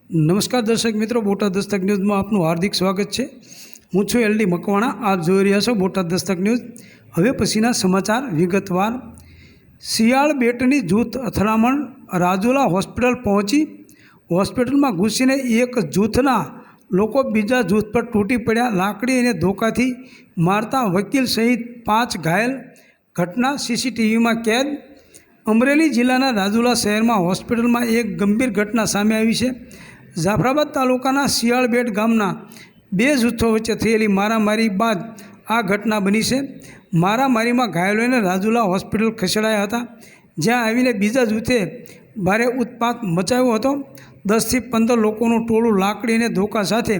નમસ્કાર દર્શક મિત્રો, બોટાદ દસ્તક ન્યૂઝમાં આપનું હાર્દિક સ્વાગત છે। હું છું એલડી મકવાણા। આપ જોઈ રહ્યા છો બોટાદ દસ્તક ન્યૂઝ। હવે પછીના સમાચાર વિગતવાર। શિયાળ બેટની જૂથ અથડામણ, રાજુલા હોસ્પિટલ પહોંચી। હોસ્પિટલમાં ઘૂસીને એક જૂથના લોકો બીજા જૂથ પર તૂટી પડ્યા। લાકડી અને ધોકાથી મારતા વકીલ સહિત 5 ઘાયલ। ઘટના સીસીટીવીમાં કેદ। અમરેલી જિલ્લાના રાજુલા શહેરમાં હોસ્પિટલમાં એક ગંભીર ઘટના સામે આવી છે। જાફરાબાદ તાલુકાના શિયાળબેટ ગામના 2 જૂથો વચ્ચે થયેલી મારામારી બાદ આ ઘટના બની છે। મારામારીમાં ઘાયલોને રાજુલા હોસ્પિટલ ખસેડાયા હતા, જ્યાં આવીને બીજા જૂથે ભારે ઉત્પાત મચાવ્યો હતો। 10થી 15 લોકોનું ટોળું લાકડી અને ધોકા સાથે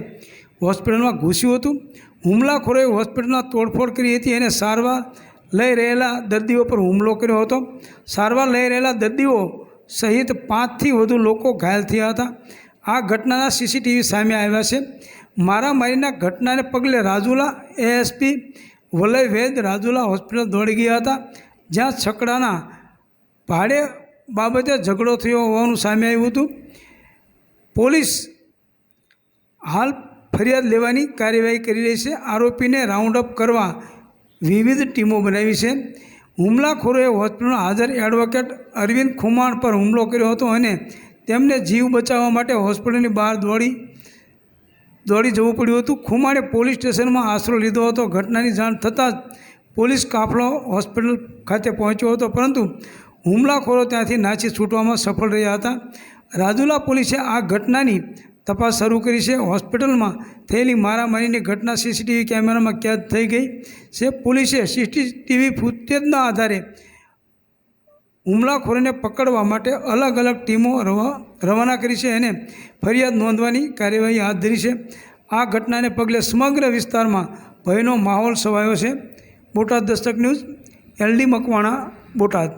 હોસ્પિટલમાં ઘૂસ્યું હતું। હુમલાખોરોએ હોસ્પિટલમાં તોડફોડ કરી હતી અને સારવાર લઈ રહેલા દર્દીઓ પર હુમલો કર્યો હતો। સારવાર લઈ રહેલા દર્દીઓ સહિત 5થી વધુ લોકો ઘાયલ થયા હતા। આ ઘટનાના સીસીટીવી સામે આવ્યા છે। મારામારીના ઘટનાને પગલે રાજુલા એએસપી વલય વૈદ રાજુલા હોસ્પિટલ દોડી ગયા હતા, જ્યાં છકડાના ભાડે બાબતે ઝઘડો થયો હોવાનું સામે આવ્યું હતું। પોલીસ હાલ ફરિયાદ લેવાની કાર્યવાહી કરી રહી છે। આરોપીને રાઉન્ડ અપ કરવા વિવિધ ટીમો બનાવી છે। હુમલાખોરોએ હોસ્પિટલમાં હાજર એડવોકેટ અરવિંદ ખુમાણ પર હુમલો કર્યો હતો અને તેમને જીવ બચાવવા માટે હોસ્પિટલની બહાર દોડી જવું પડ્યું હતું। ખુમાણે પોલીસ સ્ટેશનમાં આશરો લીધો હતો। ઘટનાની જાણ થતાં જ પોલીસ કાફલો હોસ્પિટલ ખાતે પહોંચ્યો હતો, પરંતુ હુમલાખોરો ત્યાંથી નાસી છૂટવામાં સફળ રહ્યા હતા। રાજુલા પોલીસે આ ઘટનાની તપાસ શરૂ કરી છે। હોસ્પિટલમાં થયેલી મારામારીની ઘટના સીસીટીવી કેમેરામાં કેદ થઈ ગઈ છે। પોલીસે સીસીટીવી ફૂટેજના આધારે હુમલાખોરોને પકડવા માટે અલગ અલગ ટીમો રવાના કરી છે અને ફરિયાદ નોંધવાની કાર્યવાહી હાથ ધરી છે। આ ઘટનાને પગલે સમગ્ર વિસ્તારમાં ભયનો માહોલ છવાયો છે। Botad Dastak news, LD Makwana, Botad.